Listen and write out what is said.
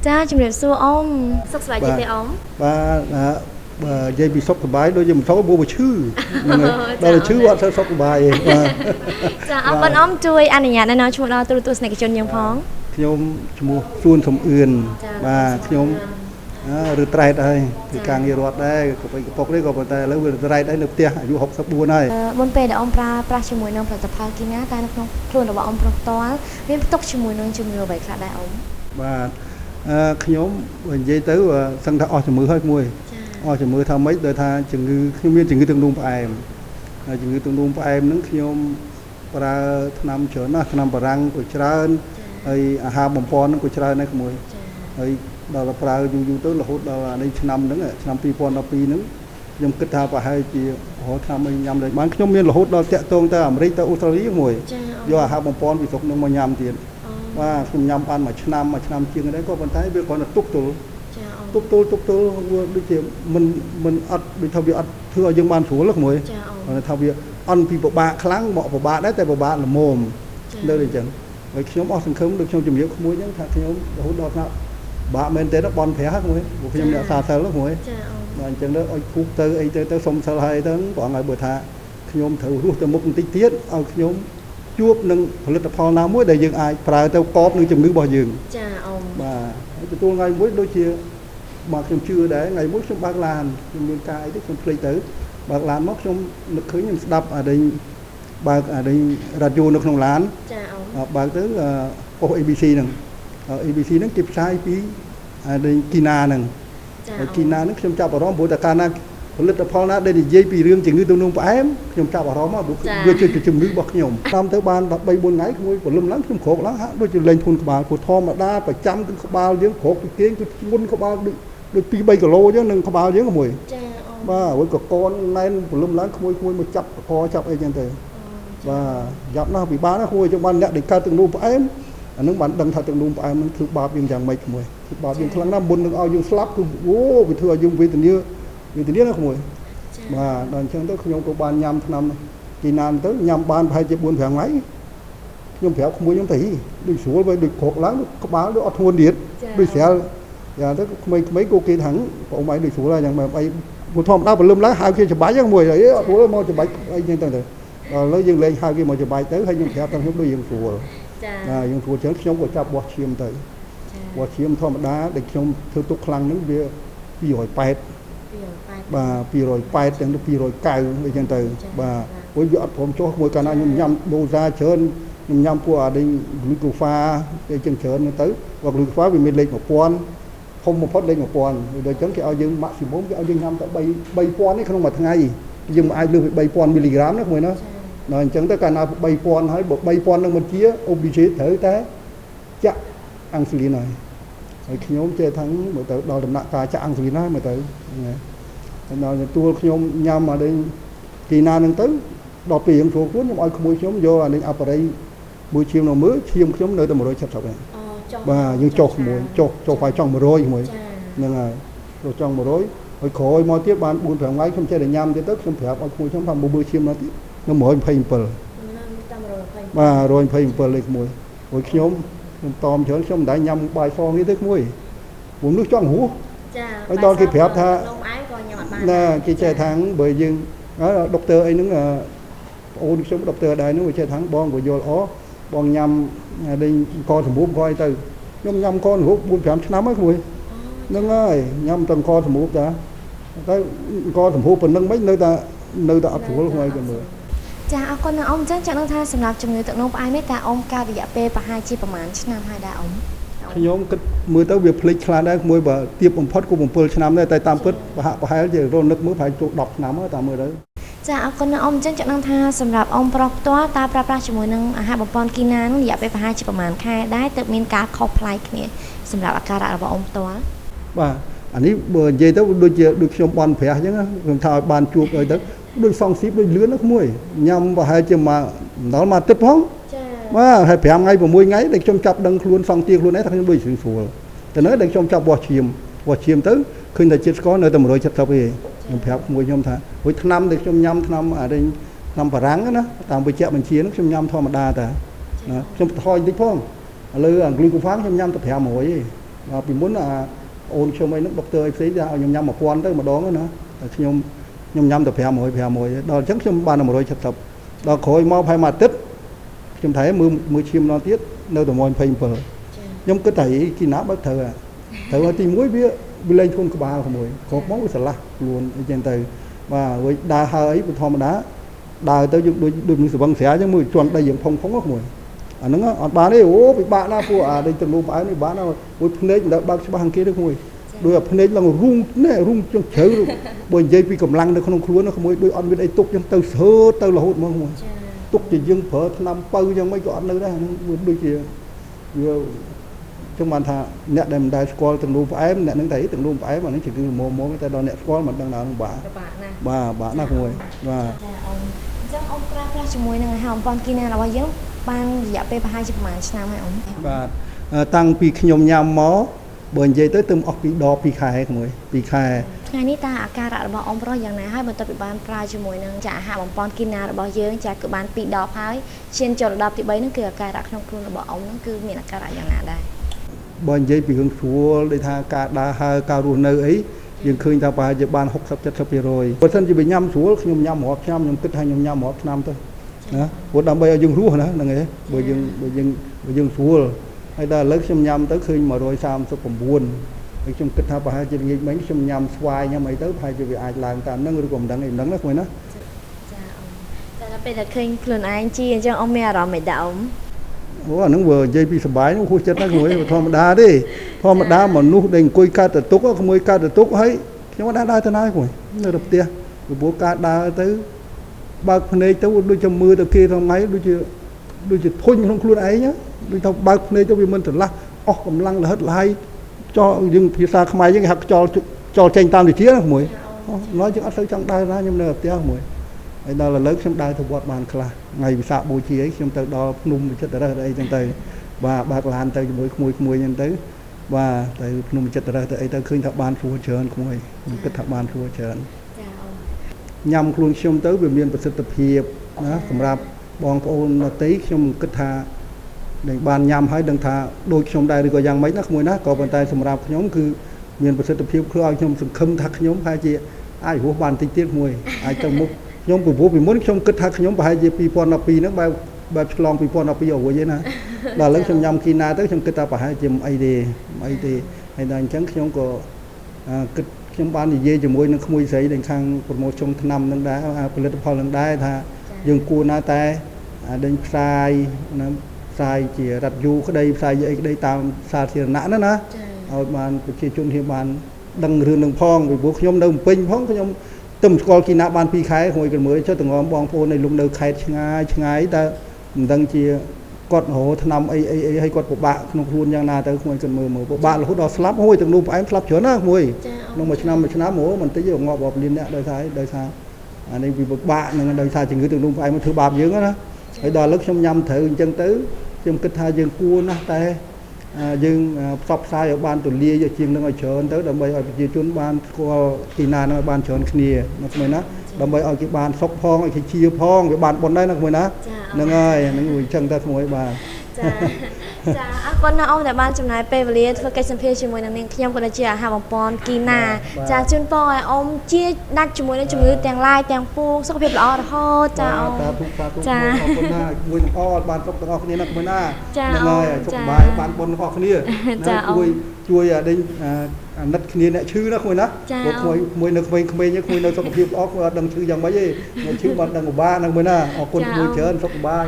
cha chừng được xua ông sốc sải trên tay ông ba dây bị sốc bài đôi dây một sáu bố chữ đây là chữ what sẽ sốc bài cha ông chui anh này nhà nó nói chung là tôi này cái chânยังพ้อง ខ្ញុំឈ្មោះសួនសំអឿនបាទខ្ញុំឬត្រែតហើយគឺការងាររដ្ឋដែរក៏ទៅកពុកនេះក៏ប៉ុន្តែឥឡូវវាត្រែតហើយនៅផ្ទះអាយុ64ហើយមុនពេលដែលôngប្រាស់ជាមួយនឹងផលិតផលគីណាតែនៅក្នុងខ្លួនរបស់ôngប្រុសផ្ទាល់មានផ្ទុកជាមួយនឹងជំងឺអ្វីខ្លះដែរôngបាទខ្ញុំនិយាយទៅសឹងថាអស់ជំងឺហើយមួយអស់ជំងឺថាម៉េចដោយថាជំងឺខ្ញុំមានជំងឺទឹកនោមផ្អែមហើយជំងឺទឹកនោមផ្អែមហ្នឹងខ្ញុំប្រើថ្នាំច្រើនណាស់ថ្នាំបារាំងក៏ច្រើនហើយអាហារបំពន់ហ្នឹងក៏ច្រើនដែរក្មួយហើយដល់ប្រើយូរទៅរហូតដល់នេះឆ្នាំហ្នឹងឆ្នាំ2012ហ្នឹងខ្ញុំគិតថាប្រហែលជាឆ្នាំអីញ៉ាំដែរបានខ្ញុំមានរហូតដល់តាក់ទងទៅអាមេរិកទៅអូស្ត្រាលីមួយយកអាហារបំពន់ពីស្រុកហ្នឹងមកញ៉ាំទៀតបាទខ្ញុំញ៉ាំបានមួយឆ្នាំជាងដែរក៏ប៉ុន្តែវាគ្រាន់តែទុកទល់ដូចជាមិនអត់ដូចថាវាអត់ធ្វើឲ្យយើងបានស្រួលហ្នឹងមួយគាត់ថាវាអន់ពីពិបាកខ្លាំងមកពិបាកដែរតែពិបាកល្មមលើអញ្ចឹងហើយខ្ញុំអស់សង្ឃឹមដូចខ្ញុំជំរាបក្មួយអញ្ចឹងថាខ្ញុំរហូតដល់ថាបាក់មែនទេបនប្រាស់ហ្នឹងមួយខ្ញុំអ្នកសាសិលហ្នឹងមួយបាទអញ្ចឹងទៅឲ្យគូទៅអីទៅសុំសិលហើយទៅបងឲ្យបើថាខ្ញុំត្រូវរស់ទៅមុខបន្តិចទៀតឲ្យខ្ញុំជួបនឹងផលិតផលណាមួយដែលយើងអាចប្រើទៅកប់នឹងជំងឺរបស់យើងចាអូនបាទទទួលថ្ងៃមួយដូចជាមកខ្ញុំជឿដែរថ្ងៃមួយខ្ញុំបើកឡានខ្ញុំមានការអីទៅខ្ញុំភ្លេចទៅបើកឡានមកខ្ញុំនឹកឃើញខ្ញុំស្ដាប់អាដេញបើកអាដេញរ៉ាឌីយ៉ូនៅក្នុងឡានចាអូនបើកទៅប៉ុស ABC ហ្នឹង ABC ហ្នឹងគេផ្សាយពីអាដេញគីណាហ្នឹងហើយគីណាហ្នឹងខ្ញុំចាប់អារម្មណ៍ព្រោះតែកាលណាផលិតផលណាដែលនិយាយពីរឿងជំងឺទឹកនោមផ្អែមខ្ញុំចាប់អារម្មណ៍មកវាជាជំងឺរបស់ខ្ញុំតាមទៅបាន3 4ថ្ងៃក្មួយព្រលឹមឡើងខ្ញុំក្រោកឡើងហាក់ដូចជាលេងធូនក្បាលព្រោះធម្មតាប្រចាំគឺក្បាលយើងក្រោកពីគេងគឺធ្ងន់ក្បាលដូច2 3គីឡូអញ្ចឹងនឹងក្បាលយើងមួយចាអូនបាទហើយកកនណែនព្រលឹមឡើងក្មួយមកចាប់កចាប់អីចឹងទៅបាទយ៉ាប់ណាស់ពិបាកណាស់ក្មួយចឹងបានអ្នកដែលកើតទឹកនោមផ្អែមអានឹងបានដឹងថាទឹកនោមផ្អែមនឹងធ្វើបាបយើងយ៉ាងម៉េចក្មួយធ្វើបាបយើងខ្លាំងណាស់មុននឹងឲ្យយើងស្លាប់គឺអូវាធ្វើឲ្យយើងវេទនាណាក្មួយបាទដល់អញ្ចឹងទៅខ្ញុំក៏បានញ៉ាំថ្នាំគីណានទៅញ៉ាំបានប្រហែលជា4 5ថ្ងៃខ្ញុំប្រាប់ក្មួយខ្ញុំទៅដូចស្រួលវិញដូចក្រោកឡើងក្បាលដូចអត់ធ្ងន់ទៀតដូចស្រាលយ៉ាងទៅក្មេងៗក៏គេថាបងអ៊ំឯងដូចស្រួលហើយយ៉ាងម៉េចអីព្រោះធម្មតាព្រលឹមឡើងហៅគេច្បាច់ហ្នឹងមួយអីអត់ស្រួលមកច្បាច់អីចឹងទៅដល់ឥឡូវយើងលេងហៅគេមកច្បាច់ទៅហើយខ្ញុំប្រាប់ថាខ្ញុំដូចយើងស្រួលចាយើងស្រួលចឹងខ្ញុំក៏ចាប់បោះឈាមទៅបោះឈាមធម្មតាដែលខ្ញុំធ្វើទុកខ្លាំងហ្នឹងវា280បាទ280ទាំង290អីចឹងទៅបាទព្រោះវាអត់ព្រមចុះមួយកាលណាខ្ញុំញ៉ាំដូសាច្រើនខ្ញុំញ៉ាំពួកអាដេញហ្លូកូហ្វាអីចឹងច្រើនទៅបើហ្លូកូហ្វាវាមានលេខ1000ធំបំផុតលេខ1000ដូចចឹងគេឲ្យយើងម៉ាក់ស៊ីមុមគេឲ្យយើងញ៉ាំតែ3000នេះក្នុងមួយថ្ងៃយើងមិនអាចលើសពី3000មីលីក្រាមណាមួយណាដល់អញ្ចឹងទៅកាលណា3000ហើយបើ3000នឹងមិនជាអូប៊ីជេត្រូវតែចាក់អាំងស៊ូលីនហើយខ្ញុំចេះថាមើលទៅដល់ដំណាក់កាលចាក់អាំងស៊ូលីនហើយមើលទៅដល់ទទួលខ្ញុំញ៉ាំអានេះគីណានឹងទៅដល់ពេលខ្ញុំចូលខ្លួនខ្ញុំឲ្យក្មួយខ្ញុំយកអានេះអាប៉ារ៉ៃមួយឈាមនៅមើលឈាមខ្ញុំនៅតែ170ហ្នឹងបាទយើងចុះក្មួយចុះឲ្យចង់100ក្មួយហ្នឹងហើយចង់100ហើយក្រោយមកទៀតបាន4 5ថ្ងៃខ្ញុំចេះតែញ៉ាំទៀតទៅខ្ញុំប្រាប់ឲ្យក្មួយខ្ញុំថាមើលឈាមមកទៀតនៅ127បាទ127លេខ1ហើយខ្ញុំតមច្រើនខ្ញុំមិនដែរញ៉ាំបាយសនេះទេក្មួយព្រោះនោះចង់ហួសចាហើយដល់គេប្រាប់ថានំអែមក៏ញ៉ាំអត់បានណាគេចេះថាបើយើងដុកទ័រអីហ្នឹងបងអូនខ្ញុំដុកទ័រដែរហ្នឹងវាចេះថាបងក៏យល់បងញ៉ាំដេញកសម្រួបក៏អីទៅខ្ញុំញ៉ាំកសម្រួប4 5ឆ្នាំហើយក្មួយហ្នឹងហើយញ៉ាំតែកសម្រួបតាតែកសម្រួបប៉ុណ្្នឹងមិននៅតែអត់ស្រួលហ្នឹងគេមើលចាអរគុណណាស់អ៊ំអញ្ចឹងចាក់នឹងថាសម្រាប់ជំងឺទឹកនោមផ្អែមនេះតើអ៊ំកើតរយៈពេលប្រហែលជាប្រហែលឆ្នាំហើយដែរអ៊ំខ្ញុំគិតមើលទៅវាភ្លេចខ្លះដែរមួយបើទៀបបំផុតក៏7 ឆ្នាំដែរតែតាមពិតប្រហែលជារនឹកមើលប្រហែលចូល10 ឆ្នាំហើយតាមមើលទៅចាអរគុណណាស់អ៊ំអញ្ចឹងចាក់នឹងថាសម្រាប់អ៊ំប្រុសផ្ទាល់តើប្រើប្រាស់ជាមួយនឹងអាហារបំពន់គីណានឹងរយៈពេលប្រហែលជាប្រហែលខែដែរទើបមានការខុសប្លែកគ្នាសម្រាប់អាការៈរបស់អ៊ំផ្ទាល់បាទអានេះបើនិយាយទៅដូចខ្ញុំបន់ប្រាស់អញ្ចឹងខ្ញុំថាឲ្យបានជួបអីទៅដូចសងស៊ីបដូចលឿនណាស់មួយញ៉ាំប្រហែលជាមកទឹកផងបាទហើយ5 ថ្ងៃ 6 ថ្ងៃដែលខ្ញុំចាប់ដឹងខ្លួនសង់ទាខ្លួនឯងថាខ្ញុំដូចស្រួលតែនៅដែលខ្ញុំចាប់បោះឈាមទៅឃើញតែជាតិស្ករនៅតែ170ទេខ្ញុំប្រាប់មួយខ្ញុំថាហួយថ្នាំដែលខ្ញុំញ៉ាំថ្នាំអានេះថ្នាំបារាំងណាតាមវិជ្ជាបញ្ជាហ្នឹងខ្ញុំញ៉ាំធម្មតាតាខ្ញុំថយបន្តិចផងឥឡូវអាហ្គ្លូកូហ្វាខ្ញុំញ៉ាំតែ500ទេ ពីមុនអូនខ្ញុំអីហ្នឹងដុកទ័រអីផ្សេងថាឲ្យខ្ញុំញ៉ាំ1000ទៅម្ដងណាតែខ្ញុំញ៉ាំតែ500ដល់អញ្ចឹងខ្ញុំបាន170ដល់ក្រោយមកផែមួយអាទិត្យខ្ញុំថាមើលឈាមម្ដងទៀតនៅតែ127ខ្ញុំគិតថាគីណាបើត្រូវឲ្យទី1វាលេងធូនក្បាលក្មួយគ្រប់មកវាស្រឡះខ្លួនអញ្ចឹងទៅបាទវិញដើរហើរអីធម្មតាដើរទៅយើងដូចនឹងសវឹងស្រាអញ្ចឹងមើលជន់ដីយើងផុងក្មួយអាហ្នឹងអត់បានទេអូពិបាកណាស់ពួកអាដូចទៅលូផ្អែមនេះបានមួយភ្នែកមិនដែលបើកច្បាស់អង្គគេទេក្មួយដោយអាភ្នែកឡើងរុងចឹងជ្រៅបើនិយាយពីកម្លាំងនៅក្នុងខ្លួនក្មួយដូចអត់មានអីទុកចឹងទៅស្រើទៅរហូតមកក្មួយទុកជាយើងប្រើឆ្នាំបើចឹងមិនក៏អត់នៅដែរវាដូចជាវាចឹងបានថាអ្នកដែលមិនដែលស្គាល់ទាំងលូផ្អែមអ្នកនឹងតែទាំងលូផ្អែមអានេះគឺមុំតែដល់អ្នកស្គាល់មិនដឹងណានឹងបាទណាក្មួយបាទចឹងអូនប្រើប្រាស់ជាមួយនឹងអាហារបំពន់គីណារបស់យើងបានរយៈពេលប្រហែលជាប្រហែលឆ្នាំហើយអូនបាទតាំងពីខ្ញុំញ៉ាំមកបើនិយាយទៅអស់ពីដប2ខែក្មួយ2ខែថ្ងៃនេះតើអាការៈរបស់អូនប្រុសយ៉ាងណាហើយបន្ទាប់ពីបានប្រើជាមួយនឹងចាអាហារបំពន់គីណារបស់យើងចាគឺបាន2ដបហើយឈានចូលដល់ទី3ហ្នឹងគឺអាការៈក្នុងខ្លួនរបស់អូនហ្នឹងគឺមានអាការៈយ៉ាងណាដែរបើនិយាយពីរឿងស្រួលដូចថាការដើរហើរការរស់នៅអីយើងឃើញថាប្រហែលជាបាន60-70%បើមិនជាញ៉ាំស្រួលខ្ញុំញ៉ាំរាប់ឆ្នាំខ្ញុំគិតថាខ្ញុំញ៉ាំរាប់ឆ្នាំទៅណាព្រោះដើម្បីឲ្យយើងរស់ណាហ្នឹងឯងបើយើងស្រួលហើយដល់ឥឡូវខ្ញុំញ៉ាំទៅឃើញ139ហើយខ្ញុំគិតថាប្រហែលជាល្ងាចមិញខ្ញុំញ៉ាំស្វាយញ៉ាំអីទៅប្រហែលជាវាអាចឡើងតាមហ្នឹងឬក៏មិនដឹងអីមិនដឹងណាក្មួយណាចាអូនតែពេលដែលឃើញខ្លួនឯងជាអញ្ចឹងអូនមានអារម្មណ៍មិនដែរអូនអូអាហ្នឹងវានិយាយពីសុបាយហ្នឹងហួសចិត្តណាក្មួយធម្មតាទេធម្មតាមនុស្សដែលអង្គុយកាត់ទៅទុកក្មួយកាត់ទៅទុកហើយខ្ញុំអត់ដើរទៅណាក្មួយនៅទៅផ្ទះពីព្រោះការដើរទៅបើកភ្នែកទៅដូចជាមើលទៅគេថ្ងៃដូចជាធុញក្នុងខ្លួនឯងដូចថាបើកភ្នែកទៅវាមិនស្រឡះអស់កម្លាំងលហិតលហើយចោលយើងភាសាខ្មែរយើងគេហៅចោលចេញតាមវិជាណាក្មួយnói chứអត់ទៅចង់ដើរណាខ្ញុំនៅផ្ទះមួយហើយដល់ឥឡូវខ្ញុំដើរទៅវត្តបានខ្លះថ្ងៃវិសាខបូជាអីខ្ញុំទៅដល់ភ្នំវិចិត្ររឹសអីចឹងទៅបាទបើកឡានទៅជាមួយក្មួយចឹងទៅបាទទៅភ្នំវិចិត្ររឹសទៅអីទៅឃើញថាបានស្រួលច្រើនក្មួយខ្ញុំគិតថាបានស្រួលច្រើនចាញ៉ាំខ្លួនខ្ញុំទៅវាមានប្រសិទ្ធភាពណាសម្រាប់បងប្អូនដទៃខ្ញុំគិតថាដែលបានញ៉ាំហើយដឹងថាដូចខ្ញុំដែរឬក៏យ៉ាងម៉េចណាក្មួយណាក៏ប៉ុន្តែសម្រាប់ខ្ញុំគឺមានប្រសិទ្ធភាពខ្លួនឲ្យខ្ញុំសង្ឃឹមថាខ្ញុំប្រហែលជាអាចរស់បានតិចទៀតមួយអាចទៅមុខខ្ញុំពីព្រោះពីមុនខ្ញុំគិតថាខ្ញុំប្រហែលជា2012ហ្នឹងបែបឆ្លង2012អរួយឯណាដល់ឥឡូវខ្ញុំញ៉ាំគីណាទៅខ្ញុំគិតថាប្រហែលជាអីទេហើយដល់អញ្ចឹងខ្ញុំក៏គិតខ្ញុំបាននិយាយជាមួយនឹងក្មួយស្រីដែលខាងប្រមូលជុំឆ្នាំនឹងដែរផលិតផលនឹងដែរថាយើងគួរណាតែដេញផ្សាយណាផ្សាយជារ៉ាឌីយ៉ូក្តីផ្សាយអីក្តីតាមសាធារណៈណាឲ្យបានប្រជាជនhierបានដឹងរឿងនឹងផងពីព្រោះខ្ញុំនៅពេញផងខ្ញុំទៅស្គាល់គីណាបាន2ខែមួយក៏មើលចុះតងំបងប្អូននៅលំនៅខេត្តឆ្ងាយតែមិនដឹងជាគាត់រហូតឆ្នាំអីឲ្យគាត់ពិបាកក្នុងខ្លួនយ៉ាងណាទៅខ្ញុំគាត់មើលពិបាករហូតដល់ស្លាប់ហួយទាំងនោះផ្អែមស្លាប់ច្រើនណាមួយក្នុងមួយឆ្នាំហ៎មិនតិចងាប់រាប់លានអ្នកដោយសារអានេះវាពិបាកនឹងដោយសារជំងឺទាំងនោះផ្អែមធ្វើបាបយើងណាហើយដល់ឥឡូវខ្ញុំញ៉ាំត្រូវអញ្ចឹងទៅខ្ញុំគិតថាយើងគួរណាស់តែយើងផ្សព្វផ្សាយឲ្យបានទូលាយជាងនឹងឲ្យច្រើនទៅដើម្បីឲ្យប្រជាជនបានស្គាល់ទីណានឹងឲ្យបានច្រើនគ្នាណាក្មួយណាដើម្បីឲ្យគេបានសុខផងឲ្យគេជាផងវាបានបុណ្យដែរណាក្មួយណាហ្នឹងហើយហ្នឹងអញ្ចឹងតែក្មួយបាទចាអរគុណណាអូនដែលបានចំណាយពេលវេលាធ្វើកិច្ចសម្ភាសជាមួយនឹងនាងខ្ញុំក៏ដូចជាអាហារបំពន់គីណាចាជូនពរឲ្យអូនជាដាច់ជាមួយនឹងជំងឺទាំងឡាយទាំងពួងសុខភាពល្អរហូតចាអូនចាអរគុណណាមួយទាំងអស់បានសុខទាំងអស់គ្នាណាក្មួយណាហ្នឹងហើយសុខសប្បាយបានបុណ្យទាំងអស់គ្នាជួយដេញអាណិតគ្នាអ្នកឈឺណាក្មួយណាព្រោះក្មួយនៅក្មេងៗក្មួយនៅសុខភាពល្អក្មួយអត់ដឹងឈឺយ៉ាងម៉េចទេអ្នកឈឺបានដឹងពិបាកណាក្មួយណាអរគុណមួយច្រើនសុខសប្បាយ